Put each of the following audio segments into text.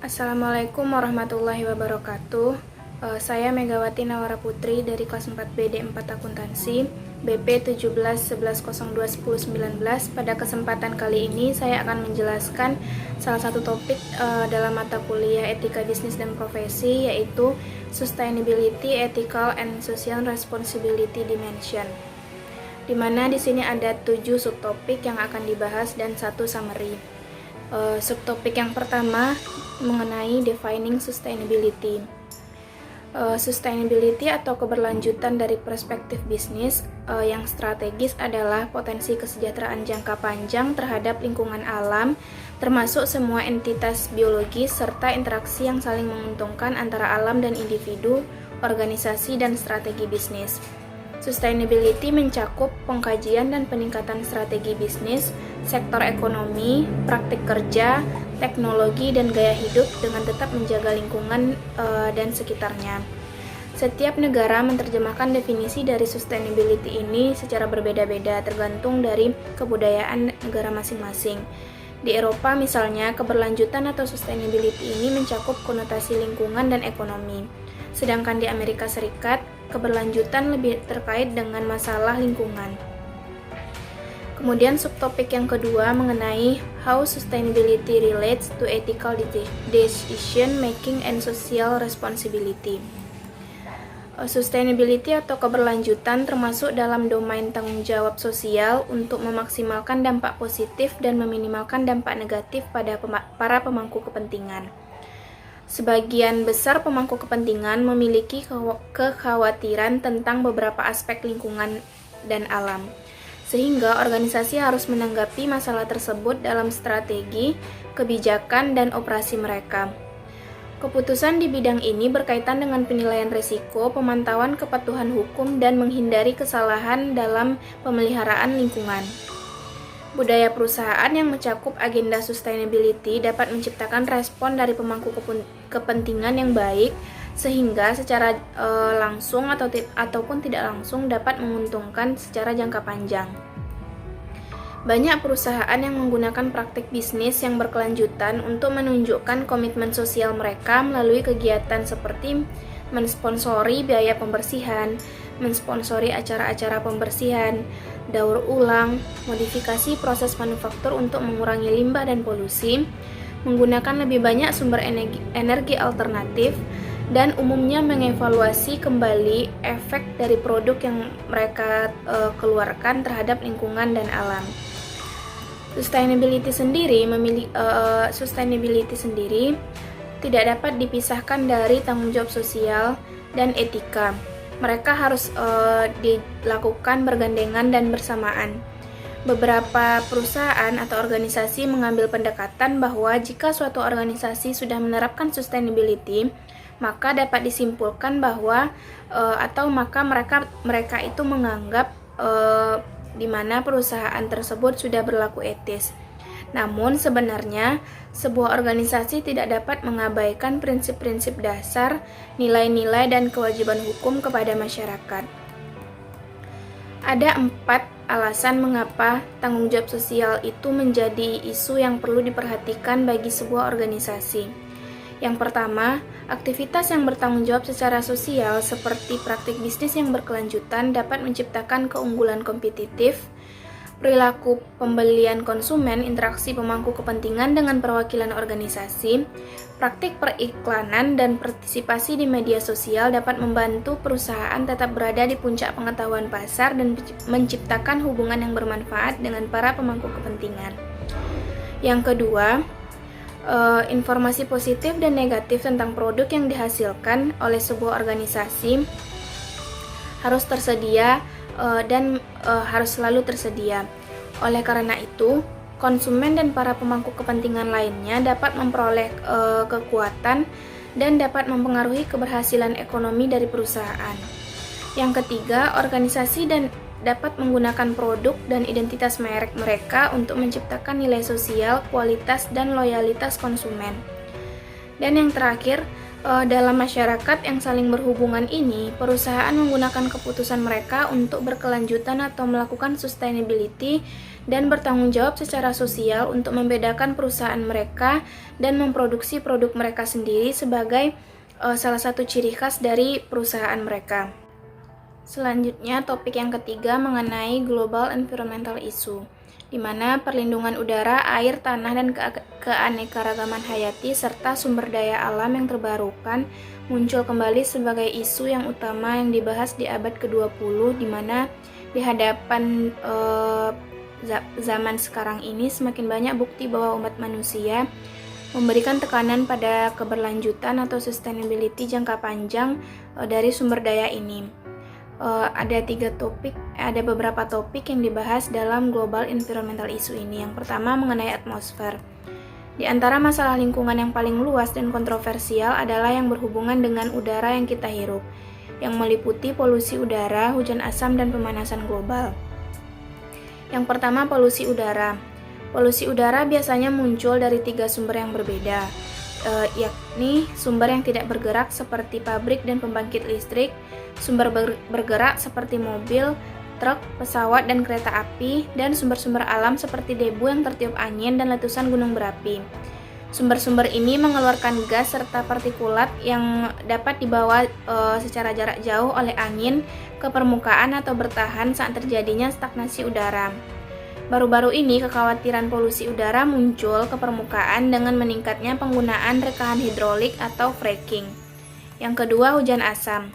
Assalamualaikum warahmatullahi wabarakatuh. Saya Megawati Nawara Putri dari kelas 4B D4 Akuntansi, BP 1711021019. Pada kesempatan kali ini saya akan menjelaskan salah satu topik dalam mata kuliah Etika Bisnis dan Profesi, yaitu Sustainability, Ethical and Social Responsibility Dimension. Di mana di sini ada 7 subtopik yang akan dibahas dan 1 summary. Subtopik yang pertama mengenai defining sustainability. Sustainability atau keberlanjutan dari perspektif bisnis yang strategis adalah potensi kesejahteraan jangka panjang terhadap lingkungan alam, termasuk semua entitas biologis serta interaksi yang saling menguntungkan antara alam dan individu, organisasi, dan strategi bisnis. Sustainability mencakup pengkajian dan peningkatan strategi bisnis, sektor ekonomi, praktik kerja, teknologi, dan gaya hidup dengan tetap menjaga lingkungan dan sekitarnya. Setiap negara menerjemahkan definisi dari sustainability ini secara berbeda-beda tergantung dari kebudayaan negara masing-masing. Di Eropa misalnya, keberlanjutan atau sustainability ini mencakup konotasi lingkungan dan ekonomi. Sedangkan di Amerika Serikat, keberlanjutan lebih terkait dengan masalah lingkungan. Kemudian subtopik yang kedua mengenai how sustainability relates to ethical decision making and social responsibility. Sustainability atau keberlanjutan termasuk dalam domain tanggung jawab sosial untuk memaksimalkan dampak positif dan meminimalkan dampak negatif pada para pemangku kepentingan. Sebagian besar pemangku kepentingan memiliki kekhawatiran tentang beberapa aspek lingkungan dan alam, sehingga organisasi harus menanggapi masalah tersebut dalam strategi, kebijakan, dan operasi mereka. Keputusan di bidang ini berkaitan dengan penilaian risiko, pemantauan kepatuhan hukum, dan menghindari kesalahan dalam pemeliharaan lingkungan. Budaya perusahaan yang mencakup agenda sustainability dapat menciptakan respon dari pemangku kepentingan yang baik, sehingga secara langsung ataupun tidak langsung dapat menguntungkan secara jangka panjang. Banyak perusahaan yang menggunakan praktik bisnis yang berkelanjutan untuk menunjukkan komitmen sosial mereka melalui kegiatan seperti mensponsori biaya pembersihan, mensponsori acara-acara pembersihan, daur ulang, modifikasi proses manufaktur untuk mengurangi limbah dan polusi, menggunakan lebih banyak sumber energi alternatif, dan umumnya mengevaluasi kembali efek dari produk yang mereka keluarkan terhadap lingkungan dan alam. Sustainability sendiri tidak dapat dipisahkan dari tanggung jawab sosial dan etika. Mereka harus dilakukan bergandengan dan bersamaan. Beberapa perusahaan atau organisasi mengambil pendekatan bahwa jika suatu organisasi sudah menerapkan sustainability, maka dapat disimpulkan bahwa mereka itu menganggap di mana perusahaan tersebut sudah berlaku etis. Namun sebenarnya sebuah organisasi tidak dapat mengabaikan prinsip-prinsip dasar, nilai-nilai, dan kewajiban hukum kepada masyarakat. Ada 4 alasan mengapa tanggung jawab sosial itu menjadi isu yang perlu diperhatikan bagi sebuah organisasi. Yang pertama, aktivitas yang bertanggung jawab secara sosial seperti praktik bisnis yang berkelanjutan dapat menciptakan keunggulan kompetitif, perilaku pembelian konsumen, interaksi pemangku kepentingan dengan perwakilan organisasi, praktik periklanan, dan partisipasi di media sosial dapat membantu perusahaan tetap berada di puncak pengetahuan pasar dan menciptakan hubungan yang bermanfaat dengan para pemangku kepentingan. Yang kedua, informasi positif dan negatif tentang produk yang dihasilkan oleh sebuah organisasi harus tersedia dan harus selalu tersedia. Oleh karena itu, konsumen dan para pemangku kepentingan lainnya dapat memperoleh kekuatan dan dapat mempengaruhi keberhasilan ekonomi dari perusahaan. Yang ketiga, organisasi dapat menggunakan produk dan identitas merek mereka untuk menciptakan nilai sosial, kualitas, dan loyalitas konsumen. Dan yang terakhir, dalam masyarakat yang saling berhubungan ini, perusahaan menggunakan keputusan mereka untuk berkelanjutan atau melakukan sustainability dan bertanggung jawab secara sosial untuk membedakan perusahaan mereka dan memproduksi produk mereka sendiri sebagai salah satu ciri khas dari perusahaan mereka. Selanjutnya, topik yang ketiga mengenai global environmental issue, di mana perlindungan udara, air, tanah, dan keanekaragaman hayati serta sumber daya alam yang terbarukan muncul kembali sebagai isu yang utama yang dibahas di abad ke-20, di mana di hadapan zaman sekarang ini semakin banyak bukti bahwa umat manusia memberikan tekanan pada keberlanjutan atau sustainability jangka panjang dari sumber daya ini. Ada beberapa topik yang dibahas dalam global environmental issue ini. Yang pertama mengenai atmosfer. Di antara masalah lingkungan yang paling luas dan kontroversial adalah yang berhubungan dengan udara yang kita hirup, yang meliputi polusi udara, hujan asam, dan pemanasan global. Yang pertama, polusi udara. Polusi udara biasanya muncul dari 3 sumber yang berbeda, yakni sumber yang tidak bergerak seperti pabrik dan pembangkit listrik, sumber bergerak seperti mobil, truk, pesawat, dan kereta api, dan sumber-sumber alam seperti debu yang tertiup angin dan letusan gunung berapi. Sumber-sumber ini mengeluarkan gas serta partikulat yang dapat dibawa secara jarak jauh oleh angin ke permukaan atau bertahan saat terjadinya stagnasi udara. Baru-baru ini kekhawatiran polusi udara muncul ke permukaan dengan meningkatnya penggunaan rekahan hidrolik atau fracking. Yang kedua, hujan asam.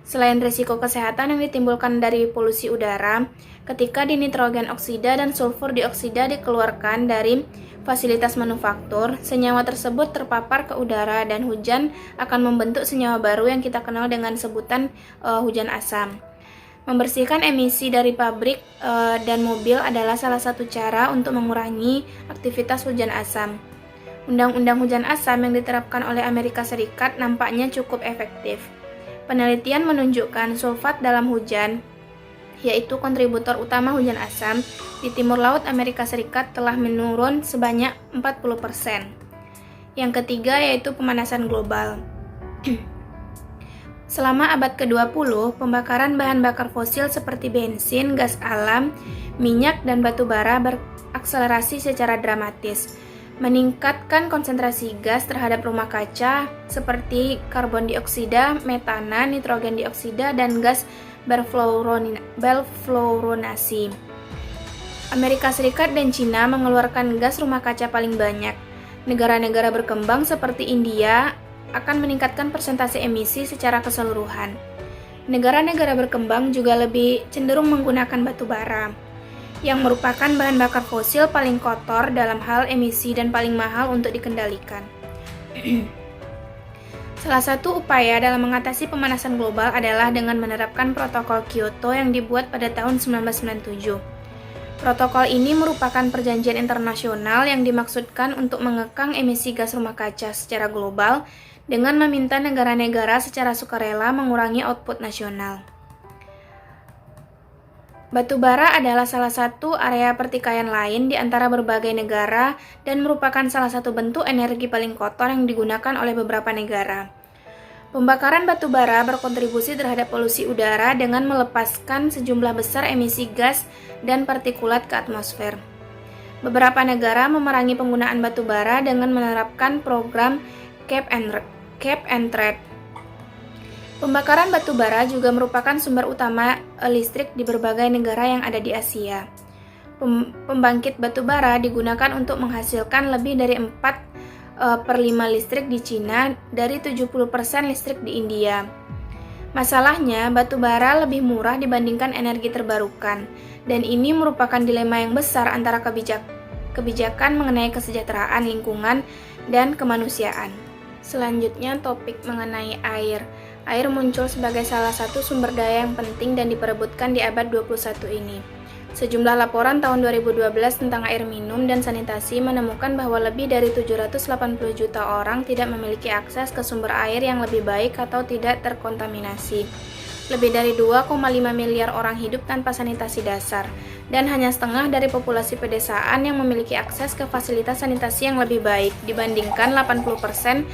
Selain risiko kesehatan yang ditimbulkan dari polusi udara, ketika dinitrogen oksida dan sulfur dioksida dikeluarkan dari fasilitas manufaktur, senyawa tersebut terpapar ke udara dan hujan akan membentuk senyawa baru yang kita kenal dengan sebutan hujan asam. Membersihkan emisi dari pabrik dan mobil adalah salah satu cara untuk mengurangi aktivitas hujan asam. Undang-undang hujan asam yang diterapkan oleh Amerika Serikat nampaknya cukup efektif. Penelitian menunjukkan sulfat dalam hujan, yaitu kontributor utama hujan asam, di timur laut Amerika Serikat telah menurun sebanyak 40%. Yang ketiga yaitu pemanasan global. Selama abad ke-20, pembakaran bahan bakar fosil seperti bensin, gas alam, minyak, dan batu bara berakselerasi secara dramatis, meningkatkan konsentrasi gas terhadap rumah kaca seperti karbon dioksida, metana, nitrogen dioksida, dan gas perfluoronasi. Amerika Serikat dan Cina mengeluarkan gas rumah kaca paling banyak. Negara-negara berkembang seperti India akan meningkatkan persentase emisi secara keseluruhan. Negara-negara berkembang juga lebih cenderung menggunakan batu bara, yang merupakan bahan bakar fosil paling kotor dalam hal emisi dan paling mahal untuk dikendalikan. Salah satu upaya dalam mengatasi pemanasan global adalah dengan menerapkan protokol Kyoto yang dibuat pada tahun 1997. Protokol ini merupakan perjanjian internasional yang dimaksudkan untuk mengekang emisi gas rumah kaca secara global dengan meminta negara-negara secara sukarela mengurangi output nasional. Batu bara adalah salah satu area pertikaian lain di antara berbagai negara dan merupakan salah satu bentuk energi paling kotor yang digunakan oleh beberapa negara. Pembakaran batu bara berkontribusi terhadap polusi udara dengan melepaskan sejumlah besar emisi gas dan partikulat ke atmosfer. Beberapa negara memerangi penggunaan batu bara dengan menerapkan program Cap and Trade. Pembakaran batu bara juga merupakan sumber utama listrik di berbagai negara yang ada di Asia. Pembangkit batu bara digunakan untuk menghasilkan lebih dari 4/5 listrik di Cina dari 70% listrik di India. Masalahnya, batu bara lebih murah dibandingkan energi terbarukan, dan ini merupakan dilema yang besar antara kebijakan mengenai kesejahteraan lingkungan dan kemanusiaan. Selanjutnya, topik mengenai air. Air muncul sebagai salah satu sumber daya yang penting dan diperebutkan di abad 21 ini. Sejumlah laporan tahun 2012 tentang air minum dan sanitasi menemukan bahwa lebih dari 780 juta orang tidak memiliki akses ke sumber air yang lebih baik atau tidak terkontaminasi. Lebih dari 2,5 miliar orang hidup tanpa sanitasi dasar, dan hanya setengah dari populasi pedesaan yang memiliki akses ke fasilitas sanitasi yang lebih baik dibandingkan 80%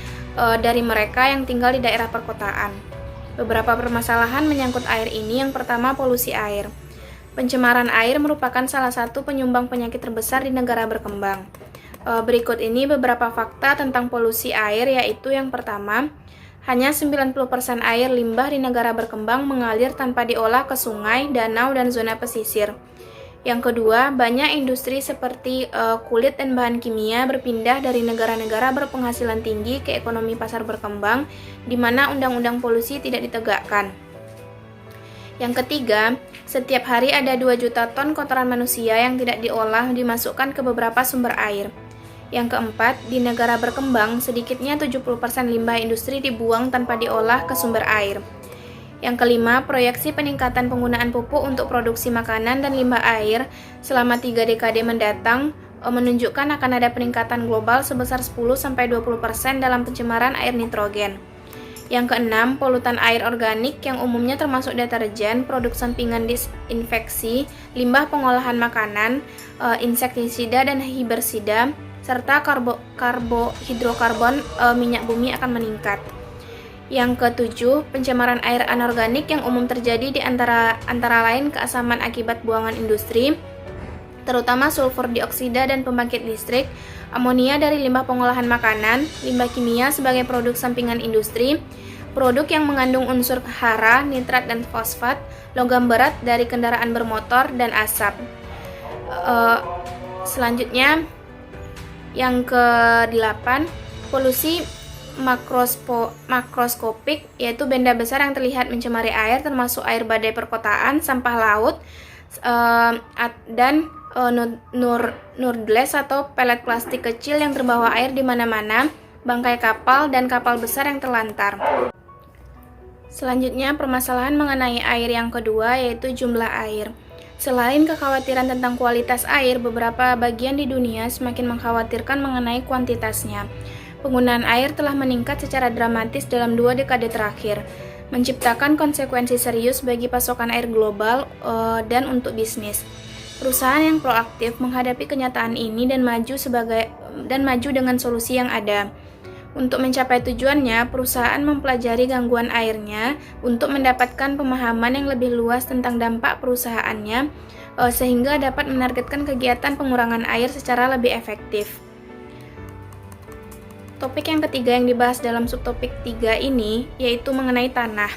dari mereka yang tinggal di daerah perkotaan. Beberapa permasalahan menyangkut air ini. Yang pertama, polusi air. Pencemaran air merupakan salah satu penyumbang penyakit terbesar di negara berkembang. Berikut ini beberapa fakta tentang polusi air, yaitu yang pertama, hanya 90% air limbah di negara berkembang mengalir tanpa diolah ke sungai, danau, dan zona pesisir. Yang kedua, banyak industri seperti kulit dan bahan kimia berpindah dari negara-negara berpenghasilan tinggi ke ekonomi pasar berkembang, di mana undang-undang polusi tidak ditegakkan. Yang ketiga, setiap hari ada 2 juta ton kotoran manusia yang tidak diolah dimasukkan ke beberapa sumber air. Yang keempat, di negara berkembang, sedikitnya 70% limbah industri dibuang tanpa diolah ke sumber air. Yang kelima, proyeksi peningkatan penggunaan pupuk untuk produksi makanan dan limbah air selama 3 dekade mendatang menunjukkan akan ada peningkatan global sebesar 10-20% dalam pencemaran air nitrogen. Yang keenam, polutan air organik yang umumnya termasuk deterjen, produk sampingan disinfeksi, limbah pengolahan makanan, insektisida dan hibersida, serta hidrokarbon minyak bumi akan meningkat. Yang ketujuh, pencemaran air anorganik yang umum terjadi di antara lain keasaman akibat buangan industri, terutama sulfur dioksida dan pembangkit listrik, amonia dari limbah pengolahan makanan, limbah kimia sebagai produk sampingan industri, produk yang mengandung unsur hara, nitrat, dan fosfat, logam berat dari kendaraan bermotor, dan asap. Selanjutnya, yang ke-8, polusi makroskopik, yaitu benda besar yang terlihat mencemari air, termasuk air badai perkotaan, sampah laut, dan noodles atau pelet plastik kecil yang terbawa air di mana-mana, bangkai kapal, dan kapal besar yang terlantar. Selanjutnya, permasalahan mengenai air yang kedua, yaitu jumlah air. Selain kekhawatiran tentang kualitas air, beberapa bagian di dunia semakin mengkhawatirkan mengenai kuantitasnya. Penggunaan air telah meningkat secara dramatis dalam 2 dekade terakhir, menciptakan konsekuensi serius bagi pasokan air global dan untuk bisnis. Perusahaan yang proaktif menghadapi kenyataan ini dan maju dengan solusi yang ada. Untuk mencapai tujuannya, perusahaan mempelajari gangguan airnya untuk mendapatkan pemahaman yang lebih luas tentang dampak perusahaannya, sehingga dapat menargetkan kegiatan pengurangan air secara lebih efektif. Topik yang ketiga yang dibahas dalam subtopik 3 ini yaitu mengenai tanah.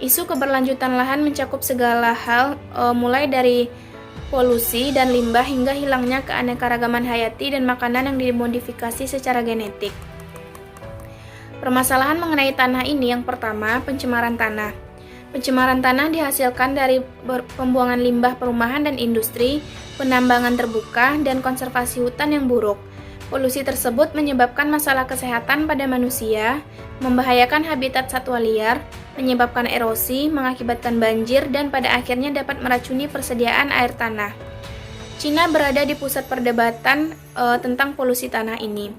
Isu keberlanjutan lahan mencakup segala hal, mulai dari polusi dan limbah hingga hilangnya keanekaragaman hayati dan makanan yang dimodifikasi secara genetik. Permasalahan mengenai tanah ini, yang pertama, pencemaran tanah. Pencemaran tanah dihasilkan dari pembuangan limbah perumahan dan industri, penambangan terbuka, dan konservasi hutan yang buruk. Polusi tersebut menyebabkan masalah kesehatan pada manusia, membahayakan habitat satwa liar, menyebabkan erosi, mengakibatkan banjir, dan pada akhirnya dapat meracuni persediaan air tanah. Cina berada di pusat perdebatan tentang polusi tanah ini.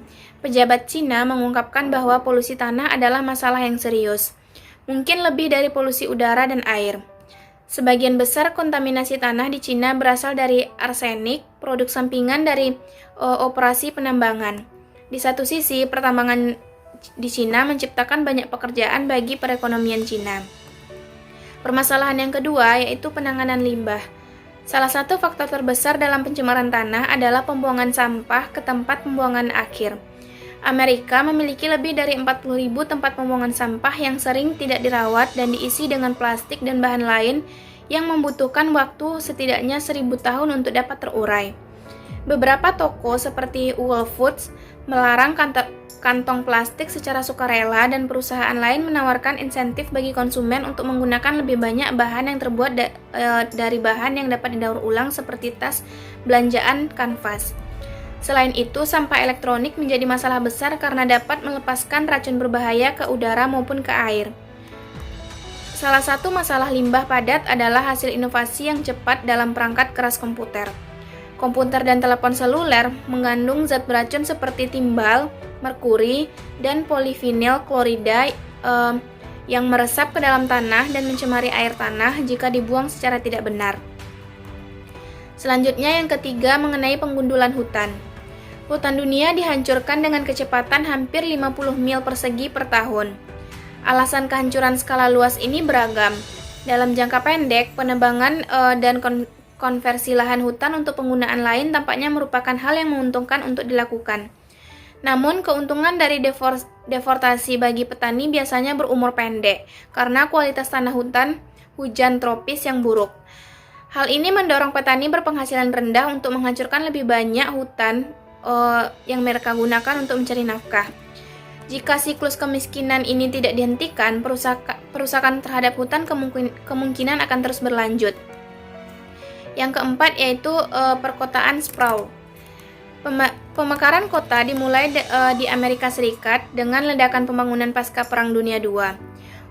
Pejabat Cina mengungkapkan bahwa polusi tanah adalah masalah yang serius, mungkin lebih dari polusi udara dan air. Sebagian besar kontaminasi tanah di Cina berasal dari arsenik, produk sampingan dari operasi penambangan. Di satu sisi, pertambangan di Cina menciptakan banyak pekerjaan bagi perekonomian Cina. Permasalahan yang kedua yaitu penanganan limbah. Salah satu faktor terbesar dalam pencemaran tanah adalah pembuangan sampah ke tempat pembuangan akhir. Amerika memiliki lebih dari 40.000 tempat pembuangan sampah yang sering tidak dirawat dan diisi dengan plastik dan bahan lain yang membutuhkan waktu setidaknya 1.000 tahun untuk dapat terurai. Beberapa toko seperti Whole Foods melarang kantong plastik secara sukarela dan perusahaan lain menawarkan insentif bagi konsumen untuk menggunakan lebih banyak bahan yang terbuat dari bahan yang dapat didaur ulang seperti tas belanjaan kanvas. Selain itu, sampah elektronik menjadi masalah besar karena dapat melepaskan racun berbahaya ke udara maupun ke air. Salah satu masalah limbah padat adalah hasil inovasi yang cepat dalam perangkat keras komputer. Komputer dan telepon seluler mengandung zat beracun seperti timbal, merkuri, dan polivinil klorida yang meresap ke dalam tanah dan mencemari air tanah jika dibuang secara tidak benar. Selanjutnya, yang ketiga, mengenai penggundulan hutan. Hutan dunia dihancurkan dengan kecepatan hampir 50 mil persegi per tahun. Alasan kehancuran skala luas ini beragam. Dalam jangka pendek, penebangan dan konversi lahan hutan untuk penggunaan lain tampaknya merupakan hal yang menguntungkan untuk dilakukan. Namun, keuntungan dari deforestasi bagi petani biasanya berumur pendek karena kualitas tanah hujan tropis yang buruk. Hal ini mendorong petani berpenghasilan rendah untuk menghancurkan lebih banyak hutan yang mereka gunakan untuk mencari nafkah. Jika siklus kemiskinan ini tidak dihentikan, perusakan terhadap hutan kemungkinan akan terus berlanjut. Yang keempat yaitu perkotaan sprawl. Pemekaran kota dimulai di Amerika Serikat dengan ledakan pembangunan pasca Perang Dunia II.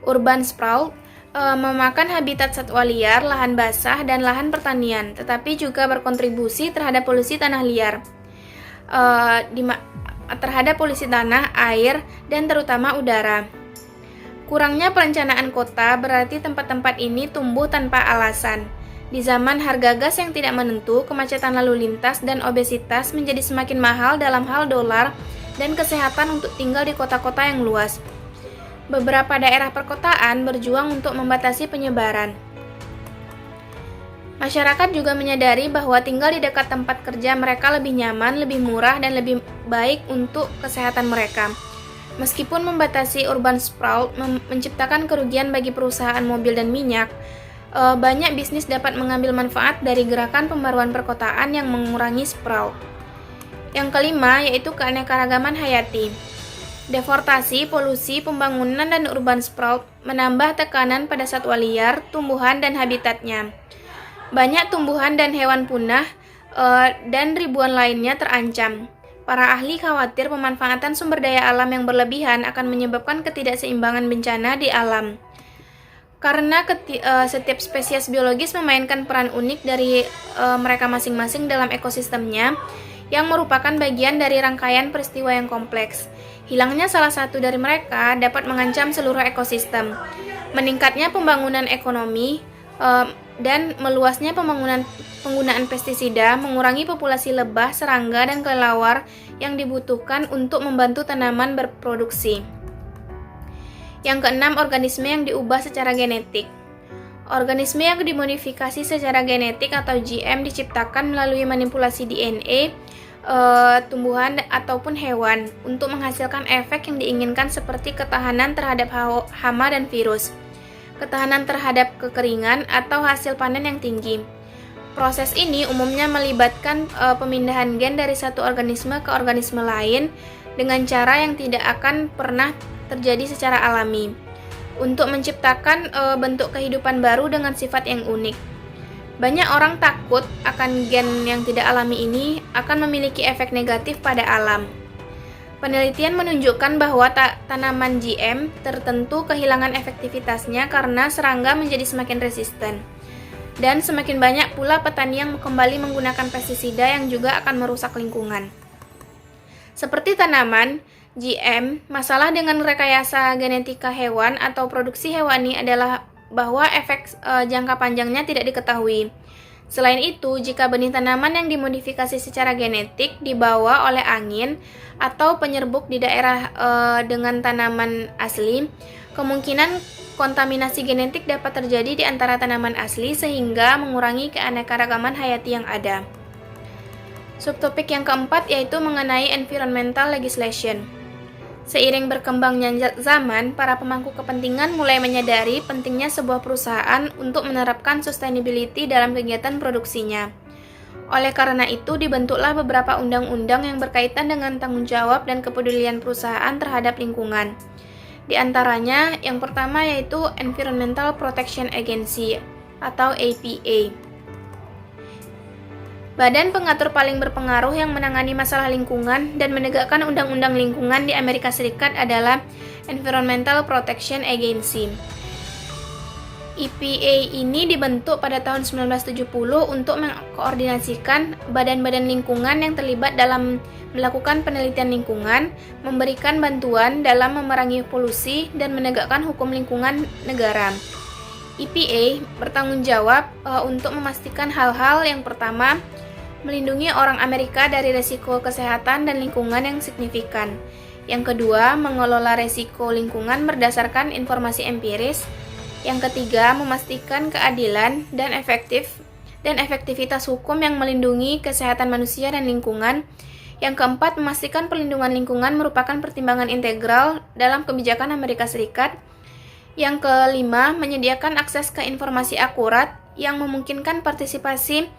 Urban sprawl memakan habitat satwa liar, lahan basah, dan lahan pertanian, tetapi juga berkontribusi terhadap polusi tanah liar, terhadap polusi tanah, air, dan terutama udara. Kurangnya perencanaan kota berarti tempat-tempat ini tumbuh tanpa alasan. Di zaman harga gas yang tidak menentu, kemacetan lalu lintas dan obesitas menjadi semakin mahal dalam hal dolar dan kesehatan untuk tinggal di kota-kota yang luas. Beberapa daerah perkotaan berjuang untuk membatasi penyebaran. Masyarakat juga menyadari bahwa tinggal di dekat tempat kerja mereka lebih nyaman, lebih murah, dan lebih baik untuk kesehatan mereka. Meskipun membatasi urban sprawl menciptakan kerugian bagi perusahaan mobil dan minyak, banyak bisnis dapat mengambil manfaat dari gerakan pembaruan perkotaan yang mengurangi sprawl. Yang kelima yaitu keanekaragaman hayati. Deforestasi, polusi, pembangunan, dan urban sprawl menambah tekanan pada satwa liar, tumbuhan, dan habitatnya. Banyak tumbuhan dan hewan punah dan ribuan lainnya terancam. Para ahli khawatir pemanfaatan sumber daya alam yang berlebihan akan menyebabkan ketidakseimbangan bencana di alam. Karena setiap spesies biologis memainkan peran unik dari mereka masing-masing dalam ekosistemnya, yang merupakan bagian dari rangkaian peristiwa yang kompleks. Hilangnya salah satu dari mereka dapat mengancam seluruh ekosistem. Meningkatnya pembangunan ekonomi dan meluasnya penggunaan pestisida mengurangi populasi lebah, serangga, dan kelelawar yang dibutuhkan untuk membantu tanaman berproduksi. Yang keenam, organisme yang diubah secara genetik. Organisme yang dimodifikasi secara genetik atau GM diciptakan melalui manipulasi DNA tumbuhan ataupun hewan untuk menghasilkan efek yang diinginkan seperti ketahanan terhadap hama dan virus, ketahanan terhadap kekeringan, atau hasil panen yang tinggi. Proses ini umumnya melibatkan pemindahan gen dari satu organisme ke organisme lain dengan cara yang tidak akan pernah terjadi secara alami untuk menciptakan bentuk kehidupan baru dengan sifat yang unik. Banyak orang takut akan gen yang tidak alami ini akan memiliki efek negatif pada alam. Penelitian menunjukkan bahwa tanaman GM tertentu kehilangan efektivitasnya karena serangga menjadi semakin resisten. Dan semakin banyak pula petani yang kembali menggunakan pestisida yang juga akan merusak lingkungan. Seperti tanaman, GM, masalah dengan rekayasa genetika hewan atau produksi hewani adalah bahwa efek jangka panjangnya tidak diketahui. Selain itu, jika benih tanaman yang dimodifikasi secara genetik dibawa oleh angin atau penyerbuk di daerah dengan tanaman asli, kemungkinan kontaminasi genetik dapat terjadi di antara tanaman asli sehingga mengurangi keanekaragaman hayati yang ada. Subtopik yang keempat yaitu mengenai environmental legislation. Seiring berkembangnya zaman, para pemangku kepentingan mulai menyadari pentingnya sebuah perusahaan untuk menerapkan sustainability dalam kegiatan produksinya. Oleh karena itu, dibentuklah beberapa undang-undang yang berkaitan dengan tanggung jawab dan kepedulian perusahaan terhadap lingkungan. Di antaranya, yang pertama yaitu Environmental Protection Agency atau EPA. Badan pengatur paling berpengaruh yang menangani masalah lingkungan dan menegakkan undang-undang lingkungan di Amerika Serikat adalah Environmental Protection Agency. EPA ini dibentuk pada tahun 1970 untuk mengkoordinasikan badan-badan lingkungan yang terlibat dalam melakukan penelitian lingkungan, memberikan bantuan dalam memerangi polusi, dan menegakkan hukum lingkungan negara. EPA bertanggung jawab untuk memastikan hal-hal yang pertama, melindungi orang Amerika dari risiko kesehatan dan lingkungan yang signifikan. Yang kedua, mengelola risiko lingkungan berdasarkan informasi empiris. Yang ketiga, memastikan keadilan dan efektif dan efektivitas hukum yang melindungi kesehatan manusia dan lingkungan. Yang keempat, memastikan perlindungan lingkungan merupakan pertimbangan integral dalam kebijakan Amerika Serikat. Yang kelima, menyediakan akses ke informasi akurat yang memungkinkan partisipasi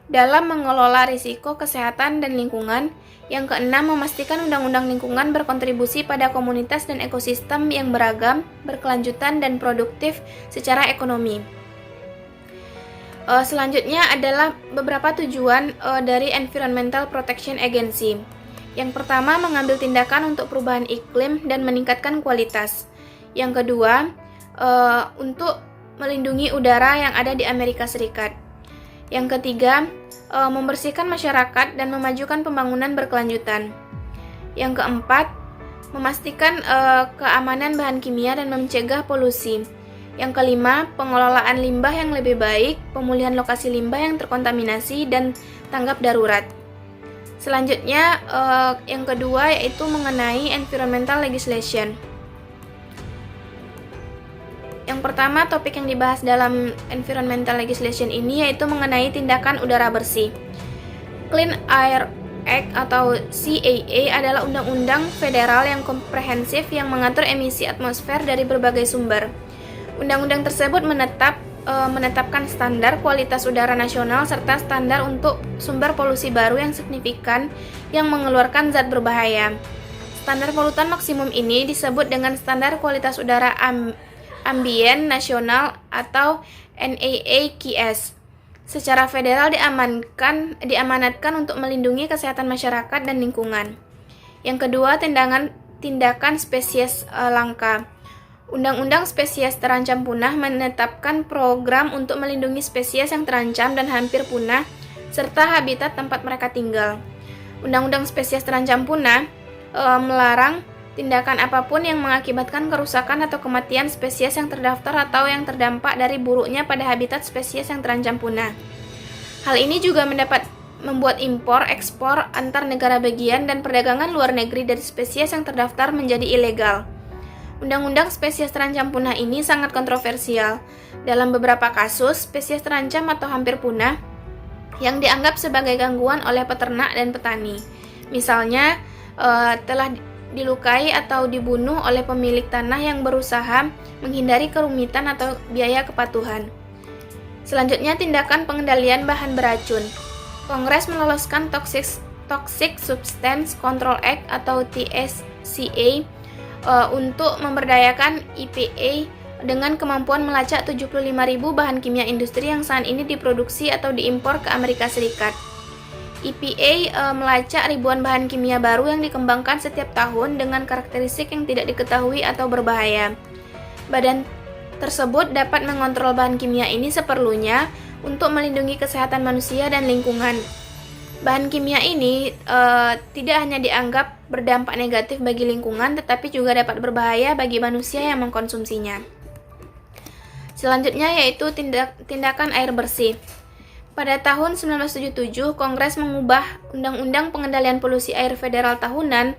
dalam mengelola risiko kesehatan dan lingkungan. Yang keenam, memastikan undang-undang lingkungan berkontribusi pada komunitas dan ekosistem yang beragam, berkelanjutan, dan produktif secara ekonomi. Selanjutnya adalah beberapa tujuan dari Environmental Protection Agency. Yang pertama, mengambil tindakan untuk perubahan iklim dan meningkatkan kualitas. Yang kedua, untuk melindungi udara yang ada di Amerika Serikat. Yang ketiga, membersihkan masyarakat dan memajukan pembangunan berkelanjutan. Yang keempat, memastikan keamanan bahan kimia dan mencegah polusi. Yang kelima, pengelolaan limbah yang lebih baik, pemulihan lokasi limbah yang terkontaminasi, dan tanggap darurat. Selanjutnya, yang kedua yaitu mengenai environmental legislation. Yang pertama, topik yang dibahas dalam environmental legislation ini yaitu mengenai tindakan udara bersih. Clean Air Act atau CAA adalah undang-undang federal yang komprehensif yang mengatur emisi atmosfer dari berbagai sumber. Undang-undang tersebut menetapkan standar kualitas udara nasional serta standar untuk sumber polusi baru yang signifikan yang mengeluarkan zat berbahaya. Standar polutan maksimum ini disebut dengan Standar Kualitas Udara Ambien Nasional atau NAAQS. Secara federal diamanatkan untuk melindungi kesehatan masyarakat dan lingkungan. Yang kedua, tindakan spesies langka. Undang-Undang Spesies Terancam Punah menetapkan program untuk melindungi spesies yang terancam dan hampir punah serta habitat tempat mereka tinggal. Undang-Undang Spesies Terancam Punah melarang tindakan apapun yang mengakibatkan kerusakan atau kematian spesies yang terdaftar atau yang terdampak dari buruknya pada habitat spesies yang terancam punah. Hal ini juga membuat impor, ekspor antar negara bagian dan perdagangan luar negeri dari spesies yang terdaftar menjadi ilegal. Undang-undang spesies terancam punah ini sangat kontroversial. Dalam beberapa kasus, spesies terancam atau hampir punah yang dianggap sebagai gangguan oleh peternak dan petani. Misalnya, telah dilukai atau dibunuh oleh pemilik tanah yang berusaha menghindari kerumitan atau biaya kepatuhan. Selanjutnya, tindakan pengendalian bahan beracun. Kongres meloloskan Toxic Substance Control Act atau TSCA untuk memberdayakan EPA dengan kemampuan melacak 75.000 bahan kimia industri yang saat ini diproduksi atau diimpor ke Amerika Serikat. EPA melacak ribuan bahan kimia baru yang dikembangkan setiap tahun dengan karakteristik yang tidak diketahui atau berbahaya. Badan tersebut dapat mengontrol bahan kimia ini seperlunya untuk melindungi kesehatan manusia dan lingkungan. Bahan kimia ini tidak hanya dianggap berdampak negatif bagi lingkungan, tetapi juga dapat berbahaya bagi manusia yang mengkonsumsinya. Selanjutnya yaitu tindakan air bersih. Pada tahun 1977, Kongres mengubah Undang-Undang Pengendalian Polusi Air Federal Tahunan,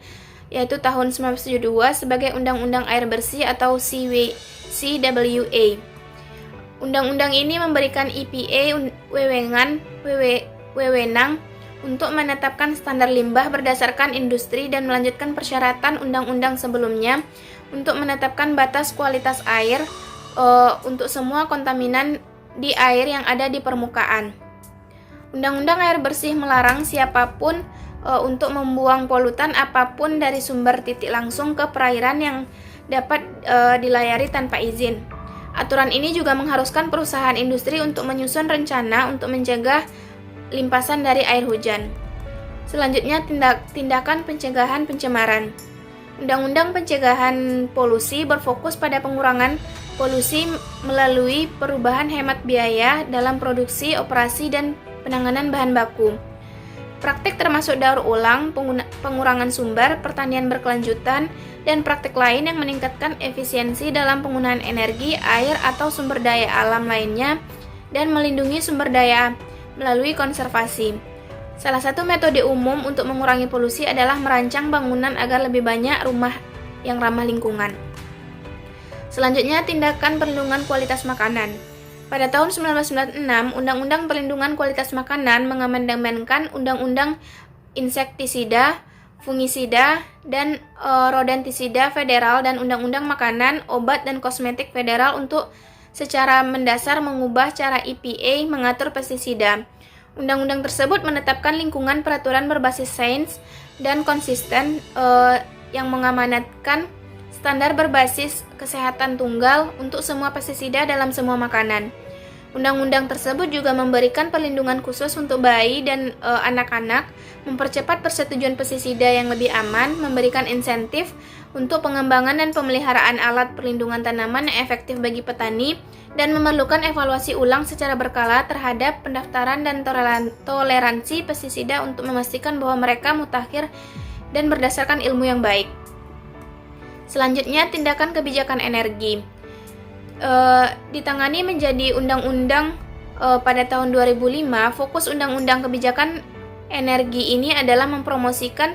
yaitu tahun 1972 sebagai Undang-Undang Air Bersih atau CWA. Undang-undang ini memberikan EPA wewenang untuk menetapkan standar limbah berdasarkan industri dan melanjutkan persyaratan undang-undang sebelumnya untuk menetapkan batas kualitas air untuk semua kontaminan di air yang ada di permukaan. Undang-undang air bersih melarang siapapun untuk membuang polutan apapun dari sumber titik langsung ke perairan yang dapat dilayari tanpa izin. Aturan ini juga mengharuskan perusahaan industri untuk menyusun rencana untuk mencegah limpasan dari air hujan. Selanjutnya, tindakan pencegahan pencemaran. Undang-undang pencegahan polusi berfokus pada pengurangan polusi melalui perubahan hemat biaya dalam produksi, operasi, dan penanganan bahan baku. Praktik termasuk daur ulang, pengurangan sumber, pertanian berkelanjutan, dan praktik lain yang meningkatkan efisiensi dalam penggunaan energi, air, atau sumber daya alam lainnya, dan melindungi sumber daya melalui konservasi. Salah satu metode umum untuk mengurangi polusi adalah merancang bangunan agar lebih banyak rumah yang ramah lingkungan. Selanjutnya, tindakan perlindungan kualitas makanan. Pada tahun 1996, Undang-Undang Perlindungan Kualitas Makanan mengamandemenkan Undang-Undang Insektisida, Fungisida, dan Rodentisida Federal dan Undang-Undang Makanan, Obat, dan Kosmetik Federal untuk secara mendasar mengubah cara EPA mengatur pestisida. Undang-undang tersebut menetapkan lingkungan peraturan berbasis sains dan konsisten yang mengamanatkan standar berbasis kesehatan tunggal untuk semua pestisida dalam semua makanan. Undang-undang tersebut juga memberikan perlindungan khusus untuk bayi dan anak-anak, mempercepat persetujuan pestisida yang lebih aman, memberikan insentif untuk pengembangan dan pemeliharaan alat perlindungan tanaman yang efektif bagi petani, dan memerlukan evaluasi ulang secara berkala terhadap pendaftaran dan toleransi pestisida untuk memastikan bahwa mereka mutakhir dan berdasarkan ilmu yang baik. Selanjutnya, tindakan kebijakan energi. Ditangani menjadi undang-undang pada tahun 2005. Fokus undang-undang kebijakan energi ini adalah mempromosikan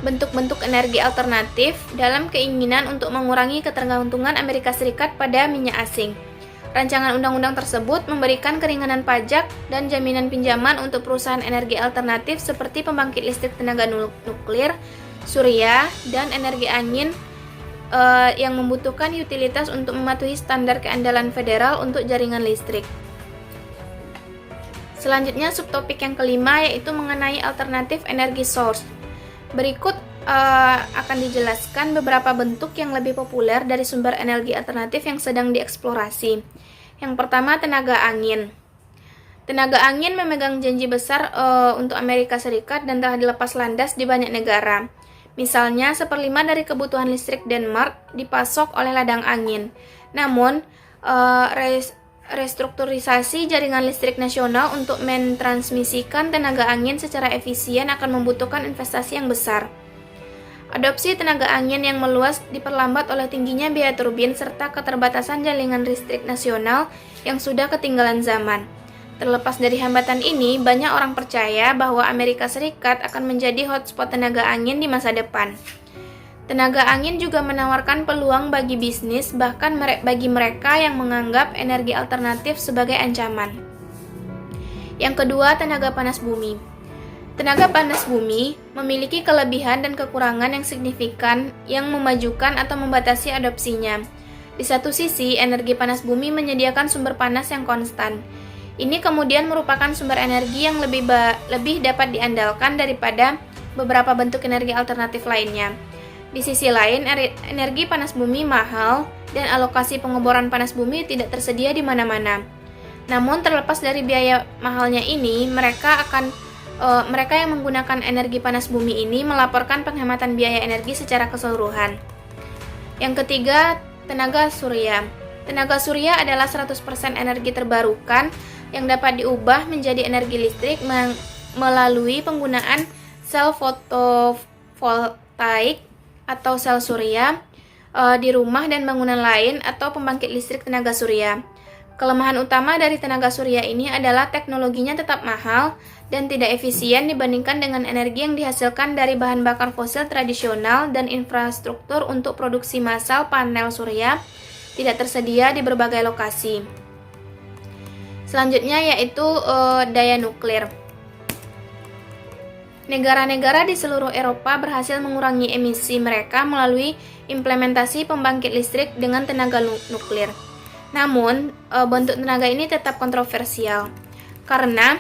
bentuk-bentuk energi alternatif dalam keinginan untuk mengurangi ketergantungan Amerika Serikat pada minyak asing. Rancangan undang-undang tersebut memberikan keringanan pajak dan jaminan pinjaman untuk perusahaan energi alternatif seperti pembangkit listrik tenaga nuklir, surya, dan energi angin yang membutuhkan utilitas untuk mematuhi standar keandalan federal untuk jaringan listrik. Selanjutnya, subtopik yang kelima yaitu mengenai alternatif energi source. Berikut akan dijelaskan beberapa bentuk yang lebih populer dari sumber energi alternatif yang sedang dieksplorasi. Yang pertama, tenaga angin. Tenaga angin memegang janji besar untuk Amerika Serikat dan telah dilepas landas di banyak negara. Misalnya, 1/5 dari kebutuhan listrik Denmark dipasok oleh ladang angin. Namun, restrukturisasi jaringan listrik nasional untuk mentransmisikan tenaga angin secara efisien akan membutuhkan investasi yang besar. Adopsi tenaga angin yang meluas diperlambat oleh tingginya biaya turbin serta keterbatasan jaringan listrik nasional yang sudah ketinggalan zaman. Terlepas dari hambatan ini, banyak orang percaya bahwa Amerika Serikat akan menjadi hotspot tenaga angin di masa depan. Tenaga angin juga menawarkan peluang bagi bisnis, bahkan bagi mereka yang menganggap energi alternatif sebagai ancaman. Yang kedua, tenaga panas bumi. Tenaga panas bumi memiliki kelebihan dan kekurangan yang signifikan yang memajukan atau membatasi adopsinya. Di satu sisi, energi panas bumi menyediakan sumber panas yang konstan. Ini kemudian merupakan sumber energi yang lebih dapat diandalkan daripada beberapa bentuk energi alternatif lainnya. Di sisi lain, energi panas bumi mahal dan alokasi pengeboran panas bumi tidak tersedia di mana-mana. Namun, terlepas dari biaya mahalnya ini, mereka yang menggunakan energi panas bumi ini melaporkan penghematan biaya energi secara keseluruhan. Yang ketiga, tenaga surya. Tenaga surya adalah 100% energi terbarukan yang dapat diubah menjadi energi listrik melalui penggunaan sel fotovoltaik atau sel surya di rumah dan bangunan lain atau pembangkit listrik tenaga surya. Kelemahan utama dari tenaga surya ini adalah teknologinya tetap mahal dan tidak efisien dibandingkan dengan energi yang dihasilkan dari bahan bakar fosil tradisional, dan infrastruktur untuk produksi massal panel surya tidak tersedia di berbagai lokasi. Selanjutnya yaitu daya nuklir. Negara-negara di seluruh Eropa berhasil mengurangi emisi mereka melalui implementasi pembangkit listrik dengan tenaga nuklir. Namun, bentuk tenaga ini tetap kontroversial karena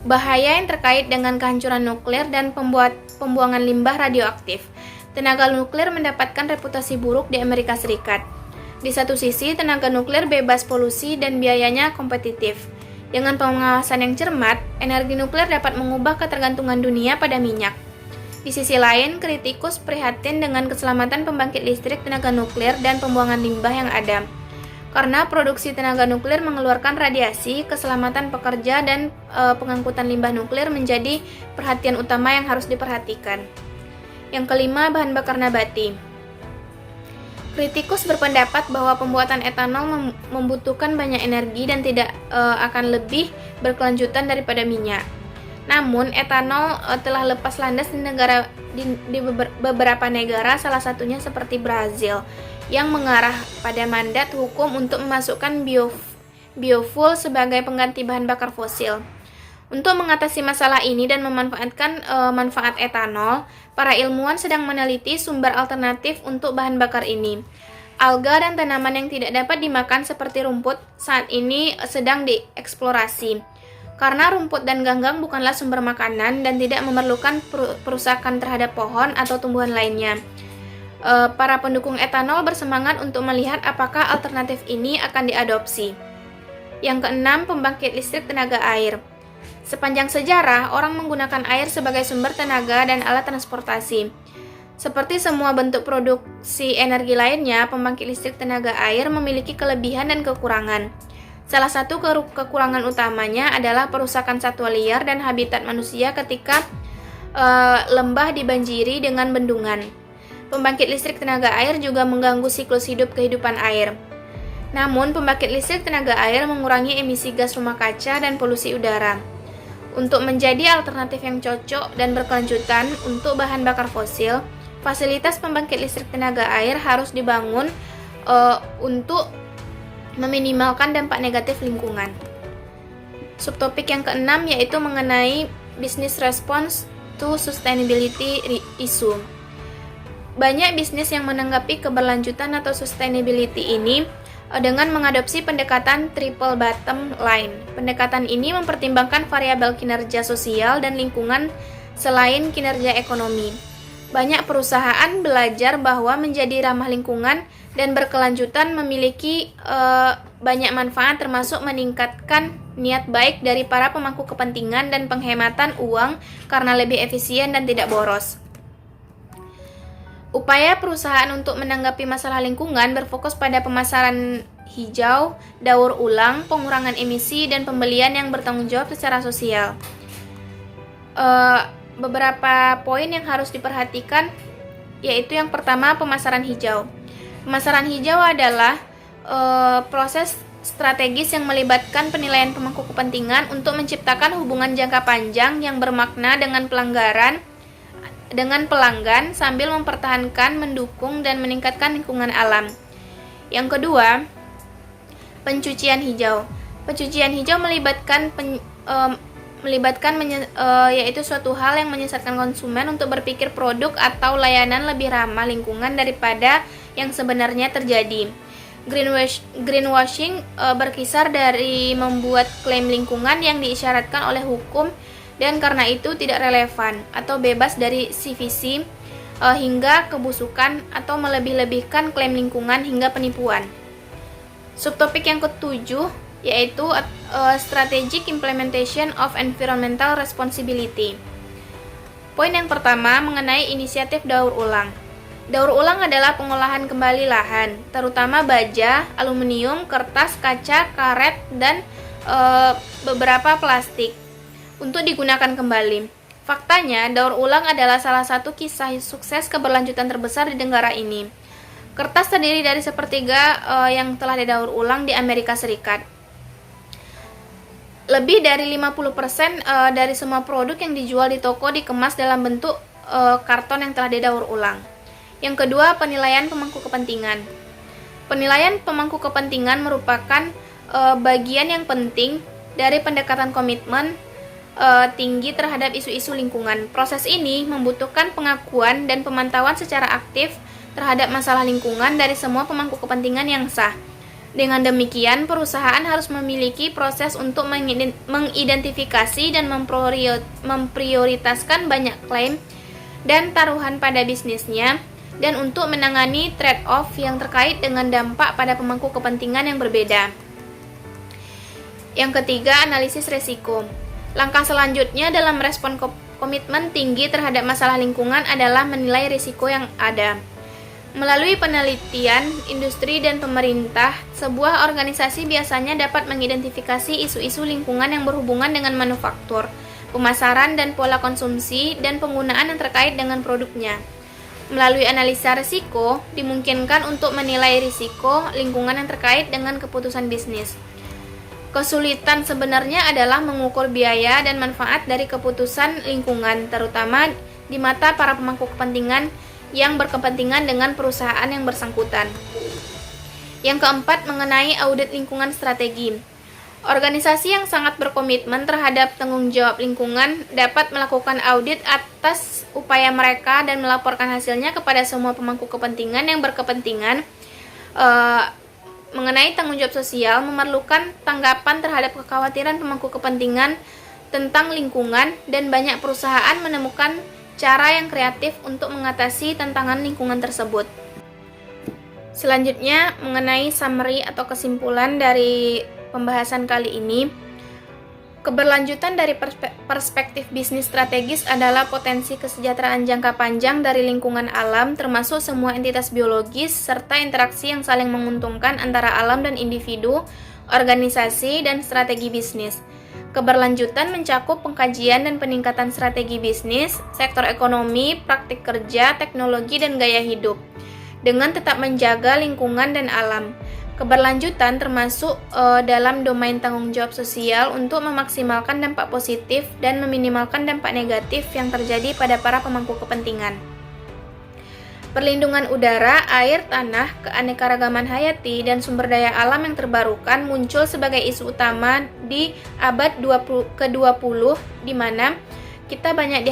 bahaya yang terkait dengan kehancuran nuklir dan pembuangan limbah radioaktif. Tenaga nuklir mendapatkan reputasi buruk di Amerika Serikat. Di satu sisi, tenaga nuklir bebas polusi dan biayanya kompetitif. Dengan pengawasan yang cermat, energi nuklir dapat mengubah ketergantungan dunia pada minyak. Di sisi lain, kritikus prihatin dengan keselamatan pembangkit listrik tenaga nuklir dan pembuangan limbah yang ada. Karena produksi tenaga nuklir mengeluarkan radiasi, keselamatan pekerja dan pengangkutan limbah nuklir menjadi perhatian utama yang harus diperhatikan. Yang kelima, bahan bakar nabati. Kritikus berpendapat bahwa pembuatan etanol membutuhkan banyak energi dan tidak akan lebih berkelanjutan daripada minyak. Namun, etanol telah lepas landas di beberapa negara, salah satunya seperti Brazil, yang mengarah pada mandat hukum untuk memasukkan biofuel sebagai pengganti bahan bakar fosil. Untuk mengatasi masalah ini dan memanfaatkan manfaat etanol, para ilmuwan sedang meneliti sumber alternatif untuk bahan bakar ini. Alga dan tanaman yang tidak dapat dimakan seperti rumput saat ini sedang dieksplorasi. Karena rumput dan ganggang bukanlah sumber makanan dan tidak memerlukan perusakan terhadap pohon atau tumbuhan lainnya. Para pendukung etanol bersemangat untuk melihat apakah alternatif ini akan diadopsi. Yang keenam, pembangkit listrik tenaga air. Sepanjang sejarah, orang menggunakan air sebagai sumber tenaga dan alat transportasi. Seperti semua bentuk produksi energi lainnya, pembangkit listrik tenaga air memiliki kelebihan dan kekurangan. Salah satu kekurangan utamanya adalah perusakan satwa liar dan habitat manusia ketika lembah dibanjiri dengan bendungan. Pembangkit listrik tenaga air juga mengganggu siklus hidup kehidupan air. Namun, pembangkit listrik tenaga air mengurangi emisi gas rumah kaca dan polusi udara. Untuk menjadi alternatif yang cocok dan berkelanjutan untuk bahan bakar fosil, fasilitas pembangkit listrik tenaga air harus dibangun untuk meminimalkan dampak negatif lingkungan. Subtopik yang keenam yaitu mengenai business response to sustainability issue. Banyak bisnis yang menanggapi keberlanjutan atau sustainability ini dengan mengadopsi pendekatan triple bottom line. Pendekatan ini mempertimbangkan variabel kinerja sosial dan lingkungan selain kinerja ekonomi. Banyak perusahaan belajar bahwa menjadi ramah lingkungan dan berkelanjutan memiliki banyak manfaat, termasuk meningkatkan niat baik dari para pemangku kepentingan dan penghematan uang karena lebih efisien dan tidak boros. Upaya perusahaan untuk menanggapi masalah lingkungan berfokus pada pemasaran hijau, daur ulang, pengurangan emisi, dan pembelian yang bertanggung jawab secara sosial. Beberapa poin yang harus diperhatikan yaitu yang pertama, pemasaran hijau. Pemasaran hijau adalah proses strategis yang melibatkan penilaian pemangku kepentingan untuk menciptakan hubungan jangka panjang yang bermakna dengan pelanggan sambil mempertahankan, mendukung, dan meningkatkan lingkungan alam. Yang kedua, pencucian hijau. Pencucian hijau yaitu suatu hal yang menyesatkan konsumen untuk berpikir produk atau layanan lebih ramah lingkungan daripada yang sebenarnya terjadi. Greenwashing berkisar dari membuat klaim lingkungan yang diisyaratkan oleh hukum dan karena itu tidak relevan atau bebas dari CVC hingga kebusukan atau melebih-lebihkan klaim lingkungan hingga penipuan. Subtopik yang ketujuh yaitu Strategic Implementation of Environmental Responsibility. Poin yang pertama mengenai inisiatif daur ulang. Daur ulang adalah pengolahan kembali lahan, terutama baja, aluminium, kertas, kaca, karet, dan beberapa plastik untuk digunakan kembali. Faktanya, daur ulang adalah salah satu kisah sukses keberlanjutan terbesar di negara ini. Kertas terdiri dari sepertiga yang telah didaur ulang di Amerika Serikat. Lebih dari 50% dari semua produk yang dijual di toko dikemas dalam bentuk karton yang telah didaur ulang. Yang kedua, penilaian pemangku kepentingan. Penilaian pemangku kepentingan merupakan bagian yang penting dari pendekatan komitmen tinggi terhadap isu-isu lingkungan. Proses ini membutuhkan pengakuan dan pemantauan secara aktif terhadap masalah lingkungan dari semua pemangku kepentingan yang sah. Dengan demikian, perusahaan harus memiliki proses untuk mengidentifikasi dan memprioritaskan banyak klaim dan taruhan pada bisnisnya dan untuk menangani trade-off yang terkait dengan dampak pada pemangku kepentingan yang berbeda. Yang ketiga, analisis risiko. Langkah selanjutnya dalam respon komitmen tinggi terhadap masalah lingkungan adalah menilai risiko yang ada. Melalui penelitian, industri, dan pemerintah, sebuah organisasi biasanya dapat mengidentifikasi isu-isu lingkungan yang berhubungan dengan manufaktur, pemasaran, dan pola konsumsi, dan penggunaan yang terkait dengan produknya. Melalui analisa risiko, dimungkinkan untuk menilai risiko lingkungan yang terkait dengan keputusan bisnis. Kesulitan sebenarnya adalah mengukur biaya dan manfaat dari keputusan lingkungan, terutama di mata para pemangku kepentingan yang berkepentingan dengan perusahaan yang bersangkutan. Yang keempat, mengenai audit lingkungan strategi. Organisasi yang sangat berkomitmen terhadap tanggung jawab lingkungan dapat melakukan audit atas upaya mereka dan melaporkan hasilnya kepada semua pemangku kepentingan yang berkepentingan. Mengenai tanggung jawab sosial, memerlukan tanggapan terhadap kekhawatiran pemangku kepentingan tentang lingkungan, dan banyak perusahaan menemukan cara yang kreatif untuk mengatasi tantangan lingkungan tersebut. Selanjutnya, mengenai summary atau kesimpulan dari pembahasan kali ini, keberlanjutan dari perspektif bisnis strategis adalah potensi kesejahteraan jangka panjang dari lingkungan alam, termasuk semua entitas biologis, serta interaksi yang saling menguntungkan antara alam dan individu, organisasi, dan strategi bisnis. Keberlanjutan mencakup pengkajian dan peningkatan strategi bisnis, sektor ekonomi, praktik kerja, teknologi, dan gaya hidup, dengan tetap menjaga lingkungan dan alam. Keberlanjutan termasuk dalam domain tanggung jawab sosial untuk memaksimalkan dampak positif dan meminimalkan dampak negatif yang terjadi pada para pemangku kepentingan. Perlindungan udara, air, tanah, keanekaragaman hayati, dan sumber daya alam yang terbarukan muncul sebagai isu utama di abad ke-20, di mana kita banyak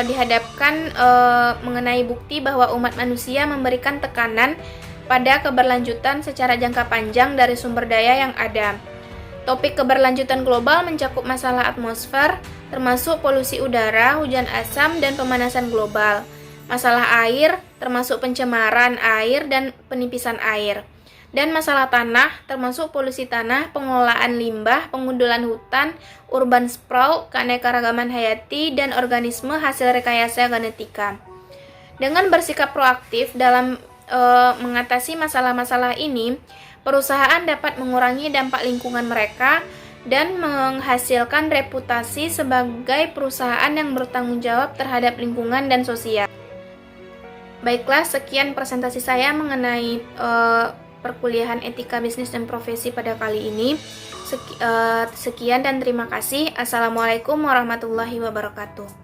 dihadapkan mengenai bukti bahwa umat manusia memberikan tekanan pada keberlanjutan secara jangka panjang dari sumber daya yang ada. Topik keberlanjutan global mencakup masalah atmosfer, termasuk polusi udara, hujan asam, dan pemanasan global. Masalah air, termasuk pencemaran air dan penipisan air. Dan masalah tanah, termasuk polusi tanah, pengelolaan limbah, pengundulan hutan, urban sprawl, keanekaragaman hayati, dan organisme hasil rekayasa genetika. Dengan bersikap proaktif dalam mengatasi masalah-masalah ini, perusahaan dapat mengurangi dampak lingkungan mereka dan menghasilkan reputasi sebagai perusahaan yang bertanggung jawab terhadap lingkungan dan sosial. Baiklah, sekian presentasi saya mengenai perkuliahan etika bisnis dan profesi pada kali ini. Sekian dan terima kasih. Assalamualaikum warahmatullahi wabarakatuh.